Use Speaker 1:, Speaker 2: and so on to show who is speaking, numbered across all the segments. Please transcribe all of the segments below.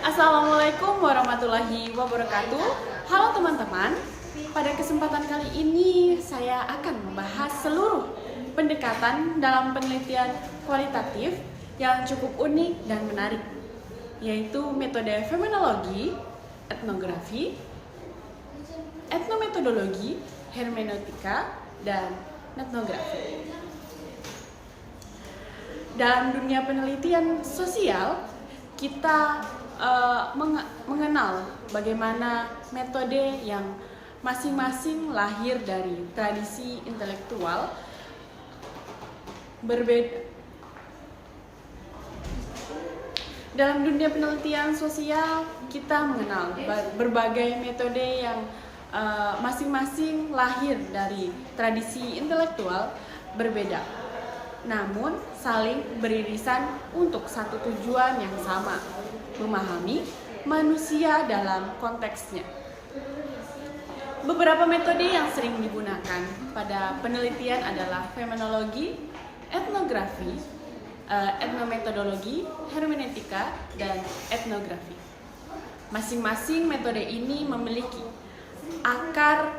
Speaker 1: Assalamualaikum warahmatullahi wabarakatuh. Halo teman-teman, pada kesempatan kali ini saya akan membahas seluruh pendekatan dalam penelitian kualitatif yang cukup unik dan menarik, yaitu metode fenomenologi, etnografi, etnometodologi, hermeneutika, dan etnografi. Dalam dunia penelitian sosial, kita mengenal bagaimana metode yang masing-masing lahir dari tradisi intelektual berbeda. Dalam dunia penelitian sosial, kita mengenal berbagai metode yang masing-masing lahir dari tradisi intelektual berbeda, namun saling beririsan untuk satu tujuan yang sama, memahami manusia dalam konteksnya. Beberapa metode yang sering digunakan pada penelitian adalah fenomenologi, etnografi, etnometodologi, hermeneutika, dan etnografi. Masing-masing metode ini memiliki akar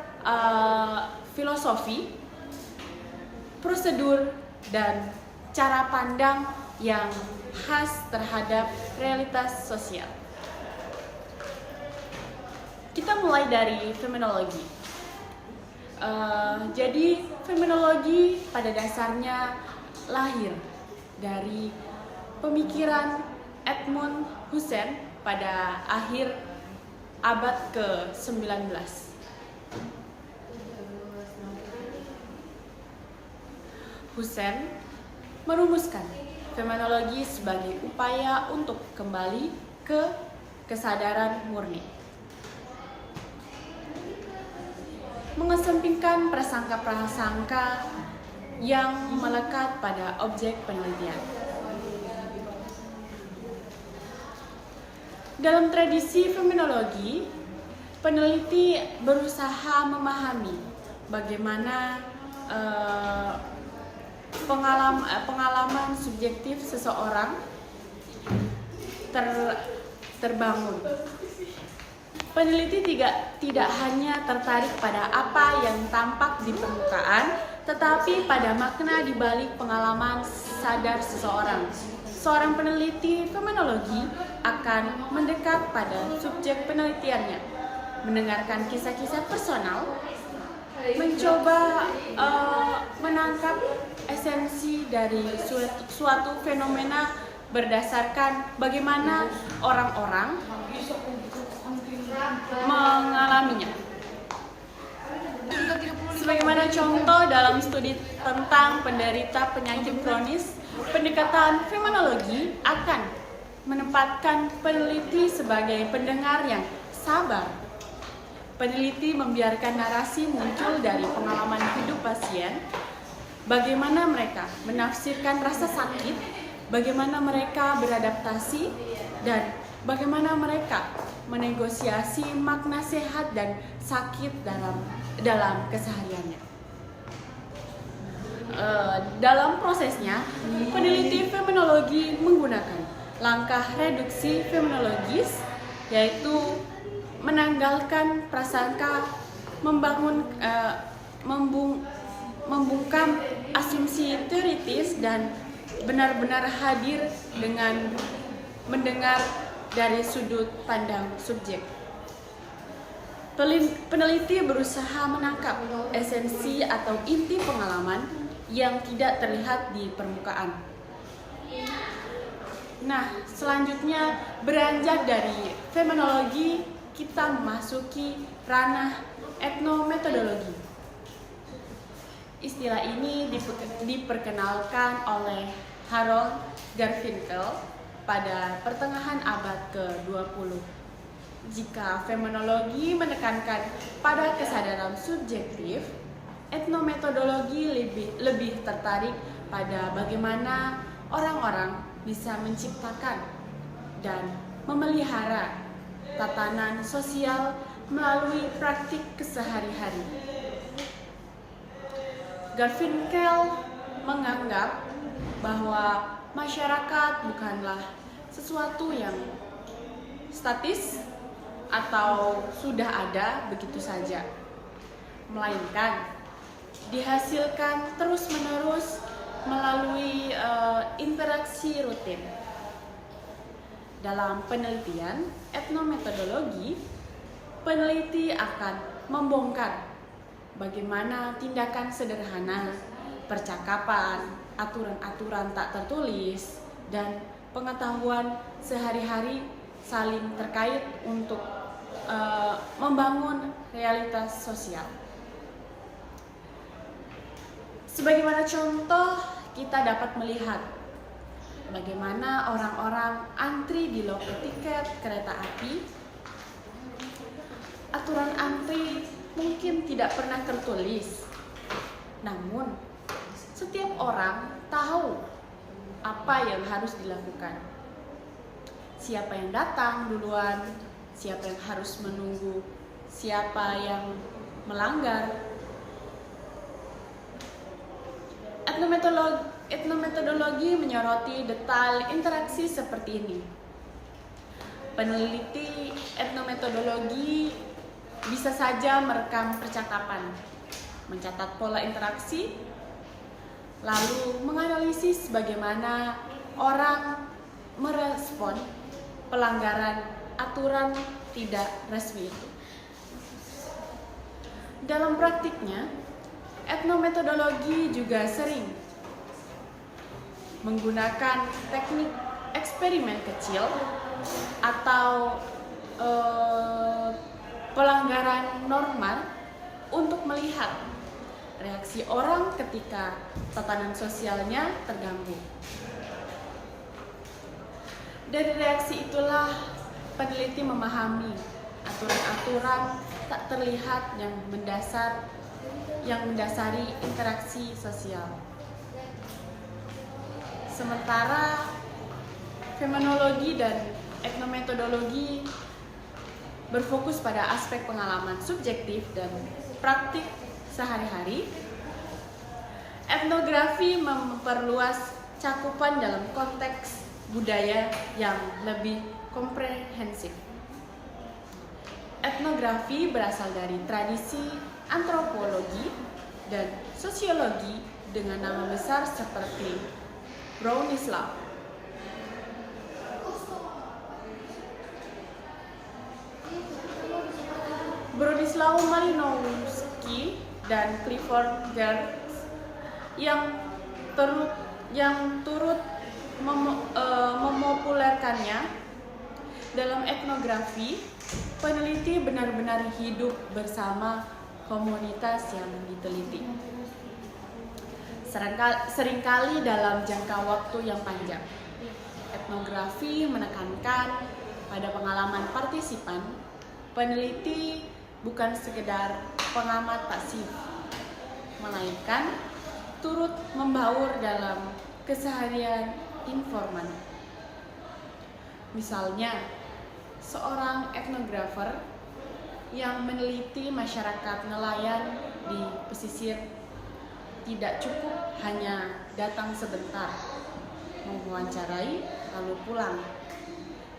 Speaker 1: filosofi, prosedur, dan cara pandang yang khas terhadap realitas sosial. Kita mulai dari fenomenologi. Jadi fenomenologi pada dasarnya lahir dari pemikiran Edmund Husserl pada akhir abad ke-19. Husserl merumuskan fenomenologi sebagai upaya untuk kembali ke kesadaran murni, mengesampingkan prasangka-prasangka yang melekat pada objek penelitian. Dalam tradisi fenomenologi, peneliti berusaha memahami bagaimana pengalaman subjektif seseorang terbangun. Peneliti tidak hanya tertarik pada apa yang tampak di permukaan, tetapi pada makna di balik pengalaman sadar seseorang. Seorang peneliti fenomenologi akan mendekat pada subjek penelitiannya, mendengarkan kisah-kisah personal, mencoba menangkap esensi dari suatu fenomena berdasarkan bagaimana orang-orang mengalaminya. Sebagaimana contoh dalam studi tentang penderita penyakit kronis, pendekatan fenomenologi akan menempatkan peneliti sebagai pendengar yang sabar. Peneliti membiarkan narasi muncul dari pengalaman hidup pasien, bagaimana mereka menafsirkan rasa sakit, bagaimana mereka beradaptasi, dan bagaimana mereka menegosiasi makna sehat dan sakit dalam kesehariannya. Dalam prosesnya, peneliti fenomenologi menggunakan langkah reduksi fenomenologis, yaitu menanggalkan prasangka, membungkam asumsi teoritis, dan benar-benar hadir dengan mendengar dari sudut pandang subjek. Peneliti berusaha menangkap esensi atau inti pengalaman yang tidak terlihat di permukaan. Nah, selanjutnya beranjak dari fenomenologi, kita memasuki ranah etnometodologi. Istilah ini diperkenalkan oleh Harold Garfinkel pada pertengahan abad ke-20. Jika fenomenologi menekankan pada kesadaran subjektif, etnometodologi lebih tertarik pada bagaimana orang-orang bisa menciptakan dan memelihara tatanan sosial melalui praktik kesehari-hari. Garfinkel menganggap bahwa masyarakat bukanlah sesuatu yang statis atau sudah ada begitu saja, melainkan dihasilkan terus-menerus melalui interaksi rutin. Dalam penelitian etnometodologi, peneliti akan membongkar bagaimana tindakan sederhana, percakapan, aturan-aturan tak tertulis, dan pengetahuan sehari-hari saling terkait untuk membangun realitas sosial. Sebagaimana contoh, kita dapat melihat bagaimana orang-orang antri di loket tiket kereta api. Aturan antri mungkin tidak pernah tertulis, namun setiap orang tahu apa yang harus dilakukan. Siapa yang datang duluan, siapa yang harus menunggu, siapa yang melanggar. Etnometodologi menyoroti detail interaksi seperti ini. Peneliti etnometodologi bisa saja merekam percakapan, mencatat pola interaksi, lalu menganalisis bagaimana orang merespon pelanggaran aturan tidak resmi itu. Dalam praktiknya, etnometodologi juga sering menggunakan teknik eksperimen kecil atau pelanggaran norma untuk melihat reaksi orang ketika tatanan sosialnya terganggu. Dari reaksi itulah peneliti memahami aturan-aturan tak terlihat yang mendasari interaksi sosial. Sementara fenomenologi dan etnometodologi berfokus pada aspek pengalaman subjektif dan praktik sehari-hari, etnografi memperluas cakupan dalam konteks budaya yang lebih komprehensif. Etnografi berasal dari tradisi antropologi dan sosiologi dengan nama besar seperti Bronislaw Malinowski dan Clifford Geertz yang turut memopulerkannya. Dalam etnografi, peneliti benar-benar hidup bersama komunitas yang diteliti. Seringkali dalam jangka waktu yang panjang. Etnografi menekankan pada pengalaman partisipan. Peneliti bukan sekedar pengamat pasif, melainkan turut membaur dalam keseharian informan. Misalnya, seorang etnografer yang meneliti masyarakat nelayan di pesisir tidak cukup hanya datang sebentar, mewawancarai, lalu pulang.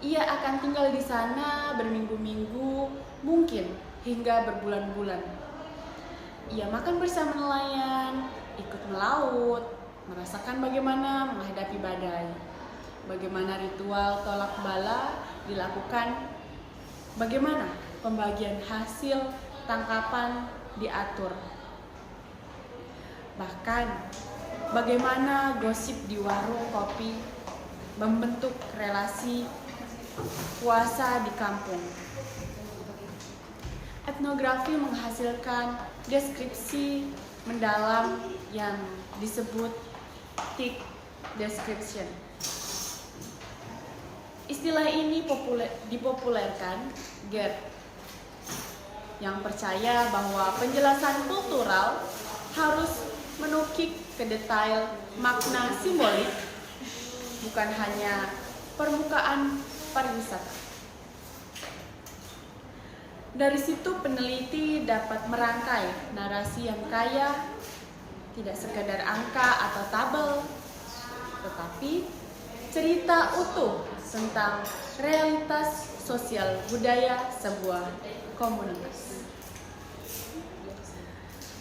Speaker 1: Ia akan tinggal di sana berminggu-minggu, mungkin hingga berbulan-bulan. Ia makan bersama nelayan, ikut melaut, merasakan bagaimana menghadapi badai, bagaimana ritual tolak bala dilakukan, bagaimana pembagian hasil tangkapan diatur. Bahkan, bagaimana gosip di warung kopi membentuk relasi kuasa di kampung. Etnografi menghasilkan deskripsi mendalam yang disebut thick description. Istilah ini dipopulerkan Geertz yang percaya bahwa penjelasan kultural harus menukik ke detail makna simbolik, bukan hanya permukaan pariwisata. Dari situ peneliti dapat merangkai narasi yang kaya, tidak sekedar angka atau tabel, tetapi cerita utuh tentang realitas sosial budaya sebuah komunitas.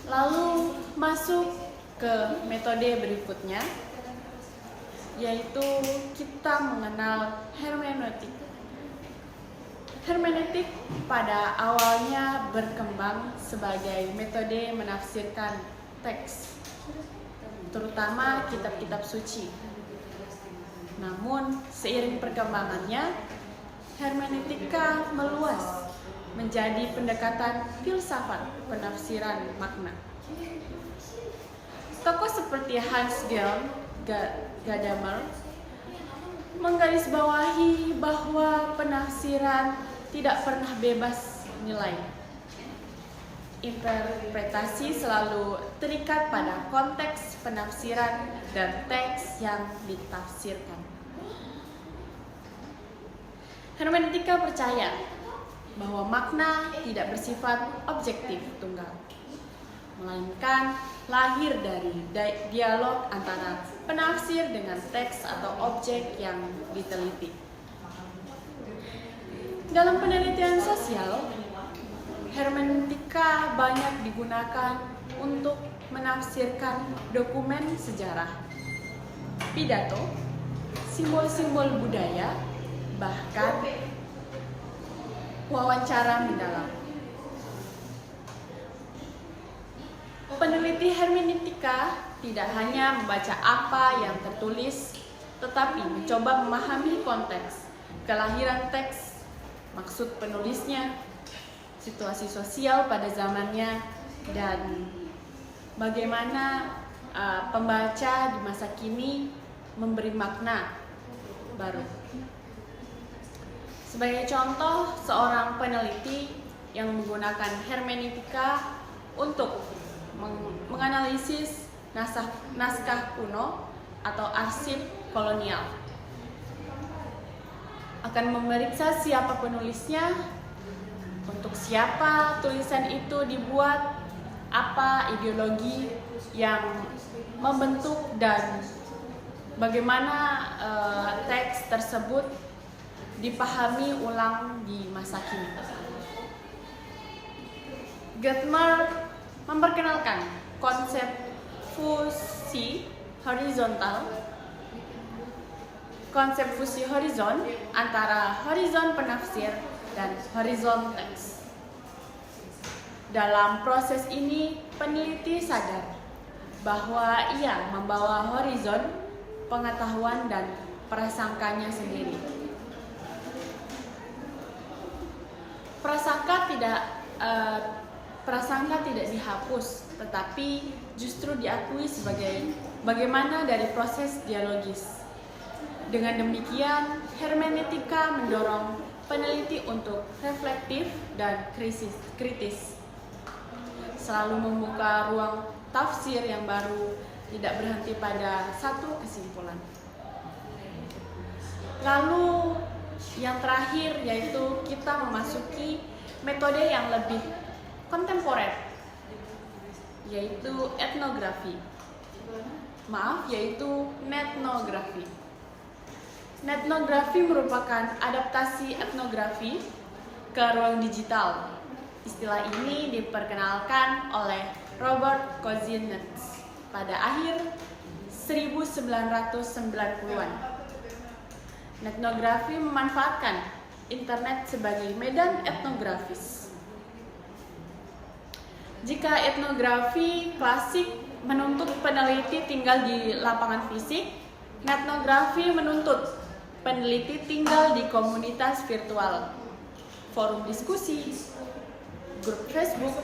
Speaker 1: Lalu masuk ke metode berikutnya, yaitu kita mengenal hermeneutik. Hermeneutik pada awalnya berkembang sebagai metode menafsirkan teks, terutama kitab-kitab suci. Namun, seiring perkembangannya, hermeneutika meluas menjadi pendekatan filsafat penafsiran makna. Tokoh seperti Hans Gadamer menggarisbawahi bahwa penafsiran tidak pernah bebas nilai. Interpretasi selalu terikat pada konteks penafsiran dan teks yang ditafsirkan. Hermeneutika percaya bahwa makna tidak bersifat objektif tunggal, melainkan lahir dari dialog antara penafsir dengan teks atau objek yang diteliti. Dalam penelitian sosial, hermeneutika banyak digunakan untuk menafsirkan dokumen sejarah, pidato, simbol-simbol budaya, bahkan wawancara mendalam. Peneliti hermeneutika tidak hanya membaca apa yang tertulis, tetapi mencoba memahami konteks, kelahiran teks, maksud penulisnya, situasi sosial pada zamannya, dan bagaimana pembaca di masa kini memberi makna baru. Sebagai contoh, seorang peneliti yang menggunakan hermeneutika untuk menganalisis naskah kuno atau arsip kolonial akan memeriksa siapa penulisnya, untuk siapa tulisan itu dibuat, apa ideologi yang membentuk, dan bagaimana teks tersebut dipahami ulang di masa kini. Gadamer memperkenalkan konsep fusi horizon antara horizon penafsir dan horizon teks. Dalam proses ini, peneliti sadar bahwa ia membawa horizon pengetahuan dan prasangkanya sendiri. Prasangka tidak dihapus, tetapi justru diakui sebagai bagaimana dari proses dialogis. Dengan demikian, hermeneutika mendorong peneliti untuk reflektif dan kritis, selalu membuka ruang tafsir yang baru, tidak berhenti pada satu kesimpulan. Lalu yang terakhir, yaitu kita memasuki metode yang lebih kontemporer, yaitu etnografi. Yaitu netnografi. Netnografi merupakan adaptasi etnografi ke ruang digital. Istilah ini diperkenalkan oleh Robert Kozinets pada akhir 1990-an. Netnografi memanfaatkan internet sebagai medan etnografis. Jika etnografi klasik menuntut peneliti tinggal di lapangan fisik, netnografi menuntut peneliti tinggal di komunitas virtual, forum diskusi, grup Facebook,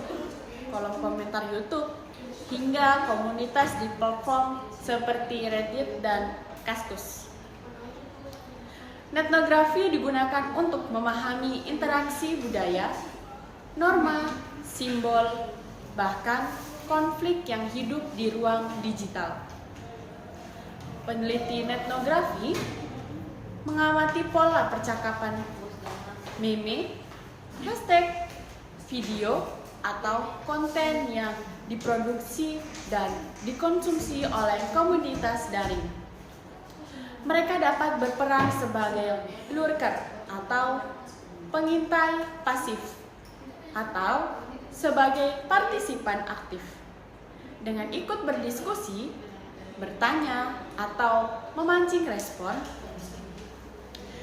Speaker 1: kolom komentar YouTube, hingga komunitas di platform seperti Reddit dan Kaskus. Netnografi digunakan untuk memahami interaksi budaya, norma, simbol, bahkan konflik yang hidup di ruang digital. Peneliti netnografi mengamati pola percakapan, meme, hashtag, video, atau konten yang diproduksi dan dikonsumsi oleh komunitas daring. Mereka dapat berperan sebagai lurker atau pengintai pasif atau sebagai partisipan aktif dengan ikut berdiskusi, bertanya, atau memancing respon.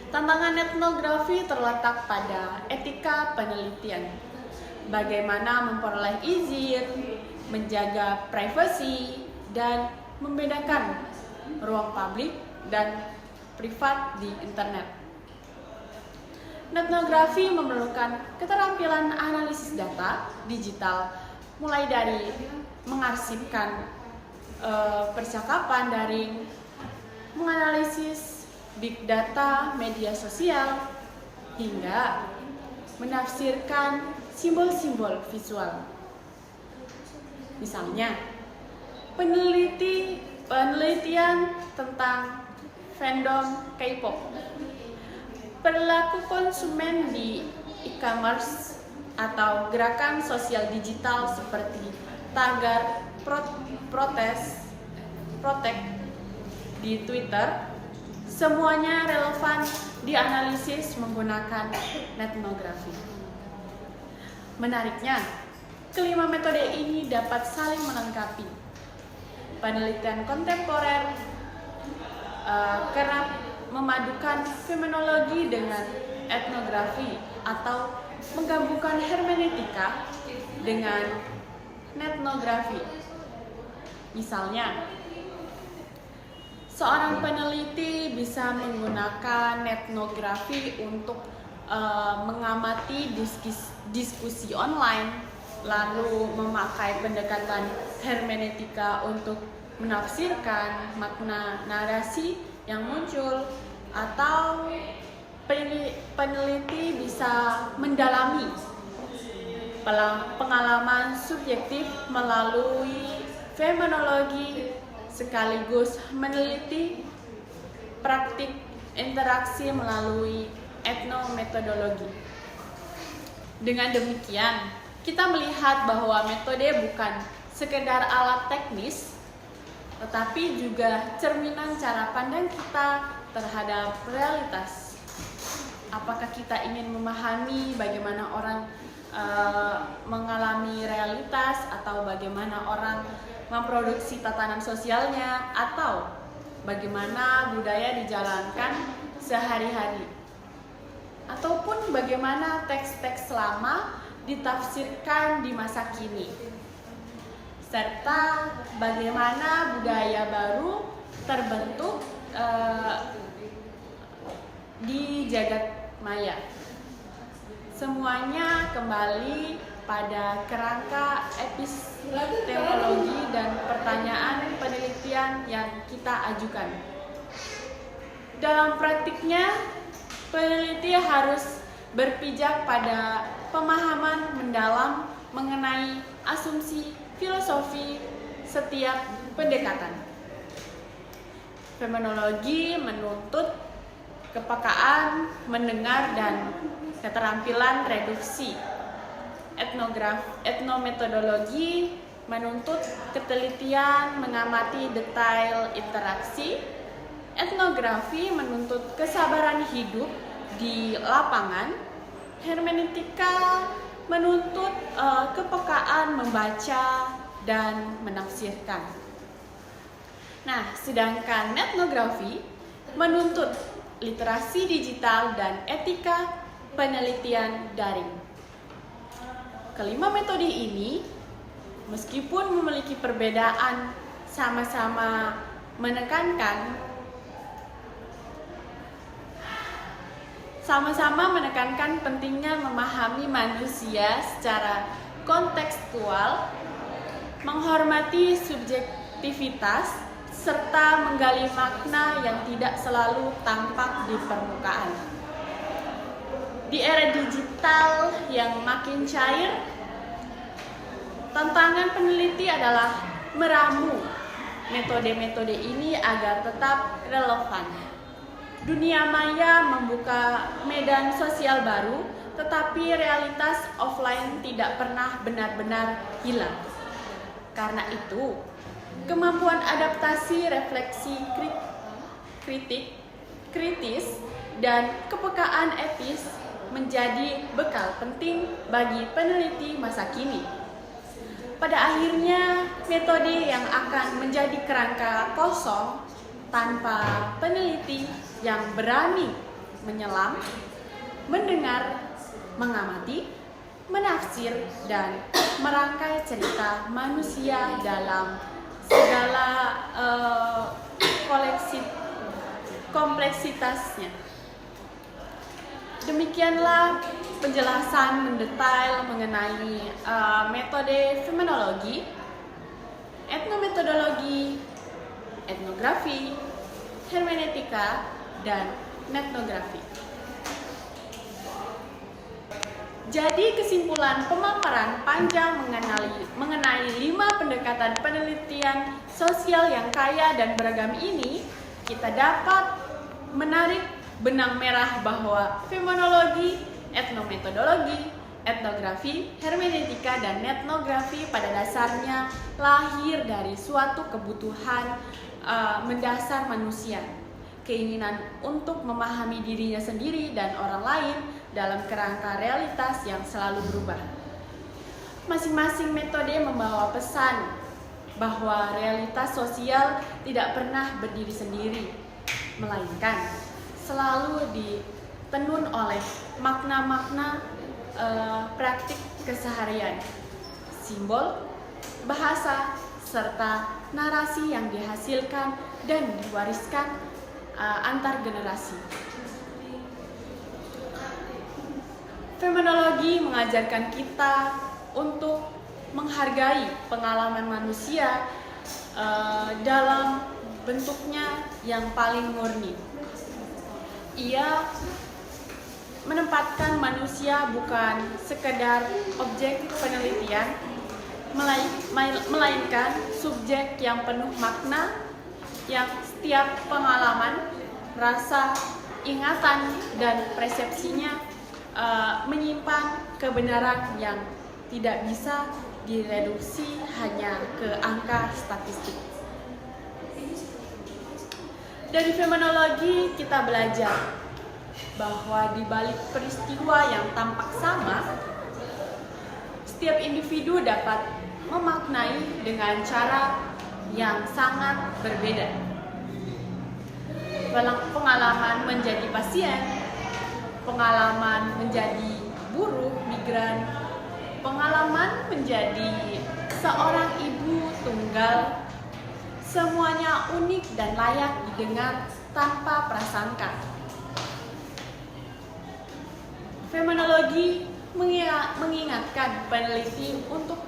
Speaker 1: Tantangan etnografi terletak pada etika penelitian. Bagaimana memperoleh izin, menjaga privasi, dan membedakan ruang publik dan privat di internet. Etnografi memerlukan keterampilan analisis data digital, mulai dari mengarsipkan percakapan daring, menganalisis big data media sosial, hingga menafsirkan simbol-simbol visual. Misalnya, penelitian tentang fandom K-pop, perilaku konsumen di e-commerce, atau gerakan sosial digital seperti tagar protek di Twitter, semuanya relevan dianalisis menggunakan etnografi. Menariknya, kelima metode ini dapat saling melengkapi. Penelitian kontemporer kerap memadukan fenomenologi dengan etnografi atau menggabungkan hermeneutika dengan etnografi. Misalnya, seorang peneliti bisa menggunakan etnografi untuk mengamati diskusi online, lalu memakai pendekatan hermeneutika untuk menafsirkan makna narasi yang muncul, atau peneliti bisa mendalami pengalaman subjektif melalui fenomenologi sekaligus meneliti praktik interaksi melalui etnometodologi. Dengan demikian, kita melihat bahwa metode bukan sekedar alat teknis, tetapi juga cerminan cara pandang kita terhadap realitas. Apakah kita ingin memahami bagaimana orang mengalami realitas, atau bagaimana orang memproduksi tatanan sosialnya, atau bagaimana budaya dijalankan sehari-hari, ataupun bagaimana teks-teks lama ditafsirkan di masa kini, serta bagaimana budaya baru terbentuk di jagat maya. Semuanya kembali pada kerangka epistemologi dan pertanyaan penelitian yang kita ajukan. Dalam praktiknya, peneliti harus berpijak pada pemahaman mendalam mengenai asumsi filosofi setiap pendekatan. Fenomenologi menuntut kepekaan mendengar dan keterampilan reduksi. Etnometodologi menuntut ketelitian mengamati detail interaksi. Etnografi menuntut kesabaran hidup di lapangan. Hermeneutika menuntut kepekaan membaca dan menafsirkan. Nah, sedangkan etnografi menuntut literasi digital dan etika penelitian daring. Kelima metode ini, meskipun memiliki perbedaan, sama-sama menekankan pentingnya memahami manusia secara kontekstual, menghormati subjektivitas, serta menggali makna yang tidak selalu tampak di permukaan. Di era digital yang makin cair, tantangan peneliti adalah meramu metode-metode ini agar tetap relevan. Dunia maya membuka medan sosial baru, tetapi realitas offline tidak pernah benar-benar hilang. Karena itu, kemampuan adaptasi, refleksi kritis, dan kepekaan etis menjadi bekal penting bagi peneliti masa kini. Pada akhirnya, metode yang akan menjadi kerangka kosong tanpa peneliti yang berani menyelam, mendengar, mengamati, menafsir, dan merangkai cerita manusia dalam segala kompleksitasnya. Demikianlah penjelasan mendetail mengenai metode fenomenologi, etnometodologi, etnografi, hermeneutika, dan etnografi. Jadi kesimpulan pemaparan panjang mengenai 5 pendekatan penelitian sosial yang kaya dan beragam ini, kita dapat menarik benang merah bahwa fenomenologi, etnometodologi, etnografi, hermeneutika, dan etnografi pada dasarnya lahir dari suatu kebutuhan mendasar manusia, keinginan untuk memahami dirinya sendiri dan orang lain dalam kerangka realitas yang selalu berubah. Masing-masing metode membawa pesan bahwa realitas sosial tidak pernah berdiri sendiri, melainkan selalu ditenun oleh makna-makna praktik keseharian, simbol, bahasa, serta narasi yang dihasilkan dan diwariskan antar generasi. Fenomenologi mengajarkan kita untuk menghargai pengalaman manusia dalam bentuknya yang paling murni. Ia menempatkan manusia bukan sekedar objek penelitian, melainkan subjek yang penuh makna, yang setiap pengalaman, rasa, ingatan, dan persepsinya menyimpan kebenaran yang tidak bisa direduksi hanya ke angka statistik. Dari fenomenologi kita belajar bahwa di balik peristiwa yang tampak sama, setiap individu dapat memaknai dengan cara yang sangat berbeda. Pengalaman menjadi pasien, pengalaman menjadi buruh migran, pengalaman menjadi seorang ibu tunggal, semuanya unik dan layak didengar tanpa prasangka. Fenomenologi mengingatkan peneliti untuk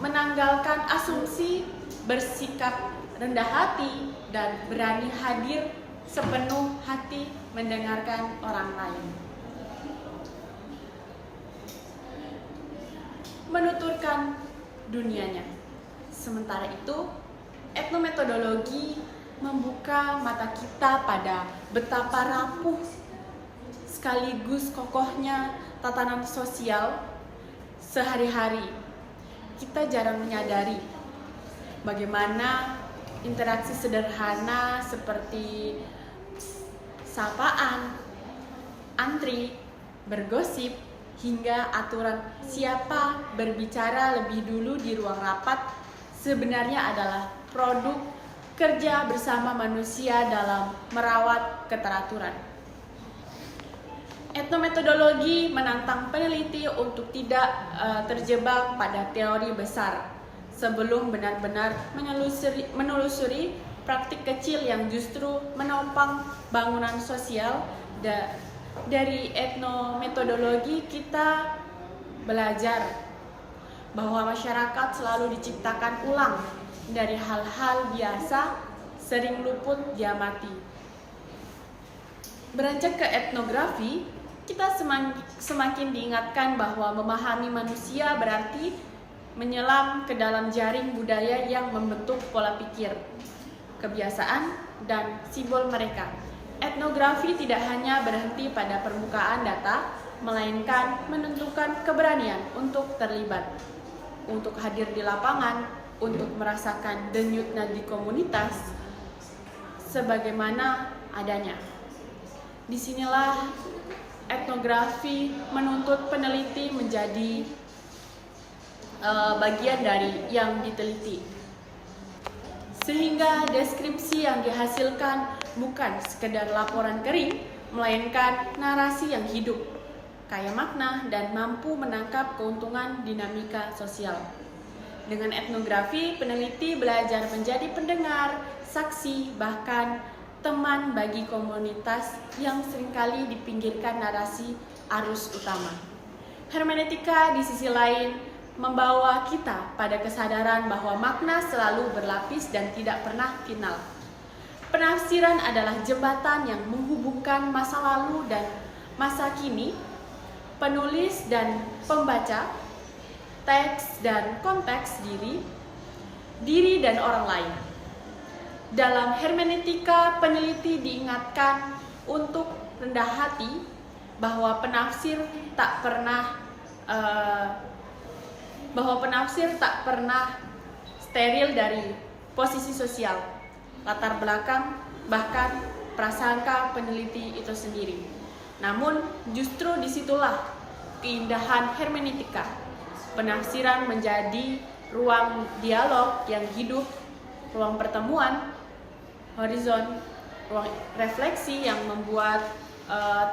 Speaker 1: menanggalkan asumsi, bersikap rendah hati, dan berani hadir sepenuh hati mendengarkan orang lain. Menuturkan dunianya. Sementara itu, etnometodologi membuka mata kita pada betapa rapuh sekaligus kokohnya tatanan sosial sehari-hari. Kita jarang menyadari bagaimana interaksi sederhana seperti sapaan, antri, bergosip, hingga aturan siapa berbicara lebih dulu di ruang rapat sebenarnya adalah produk kerja bersama manusia dalam merawat keteraturan. Etnometodologi menantang peneliti untuk tidak terjebak pada teori besar sebelum benar-benar menelusuri praktik kecil yang justru menopang bangunan sosial. Dari etnometodologi kita belajar bahwa masyarakat selalu diciptakan ulang dari hal-hal biasa sering luput diamati. Beranjak ke etnografi, kita semakin diingatkan bahwa memahami manusia berarti menyelam ke dalam jaring budaya yang membentuk pola pikir, kebiasaan, dan simbol mereka. Etnografi tidak hanya berhenti pada permukaan data, melainkan menentukan keberanian untuk terlibat, untuk hadir di lapangan, untuk merasakan denyut nadi komunitas sebagaimana adanya. Disinilah etnografi menuntut peneliti menjadi bagian dari yang diteliti. Sehingga deskripsi yang dihasilkan bukan sekedar laporan kering, melainkan narasi yang hidup, kaya makna, dan mampu menangkap keuntungan dinamika sosial. Dengan etnografi, peneliti belajar menjadi pendengar, saksi, bahkan teman bagi komunitas yang seringkali dipinggirkan narasi arus utama. Hermeneutika di sisi lain membawa kita pada kesadaran bahwa makna selalu berlapis dan tidak pernah final. Penafsiran adalah jembatan yang menghubungkan masa lalu dan masa kini, penulis dan pembaca, teks dan konteks diri dan orang lain. Dalam hermeneutika, peneliti diingatkan untuk rendah hati bahwa penafsir tak pernah steril dari posisi sosial, latar belakang, bahkan prasangka peneliti itu sendiri. Namun justru disitulah keindahan hermeneutika. Penafsiran menjadi ruang dialog yang hidup, ruang pertemuan, horizon, ruang refleksi yang membuat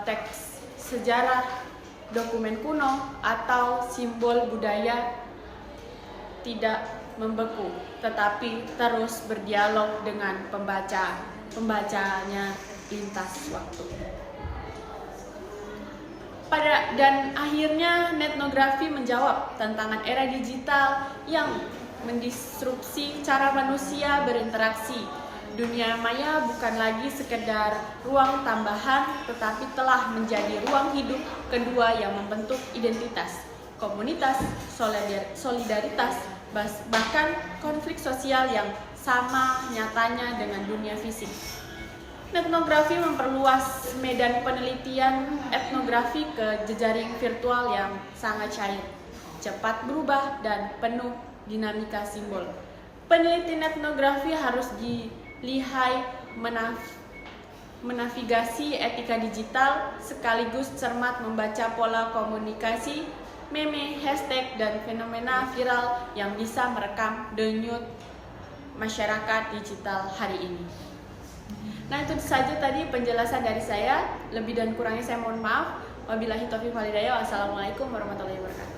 Speaker 1: teks sejarah, dokumen kuno, atau simbol budaya tidak membeku, tetapi terus berdialog dengan pembacanya lintas waktu. Dan akhirnya etnografi menjawab tantangan era digital yang mendisrupsi cara manusia berinteraksi. Dunia maya bukan lagi sekedar ruang tambahan, tetapi telah menjadi ruang hidup kedua yang membentuk identitas, komunitas, solidaritas, bahkan konflik sosial yang sama nyatanya dengan dunia fisik. Etnografi memperluas medan penelitian etnografi ke jejaring virtual yang sangat cair, cepat berubah, dan penuh dinamika simbol. Peneliti etnografi harus lihai menavigasi etika digital, sekaligus cermat membaca pola komunikasi, meme, hashtag, dan fenomena viral yang bisa merekam denyut masyarakat digital hari ini. Nah, itu saja tadi penjelasan dari saya. Lebih dan kurangnya saya mohon maaf. Wabillahi taufiq wal hidayah. Wassalamualaikum warahmatullahi wabarakatuh.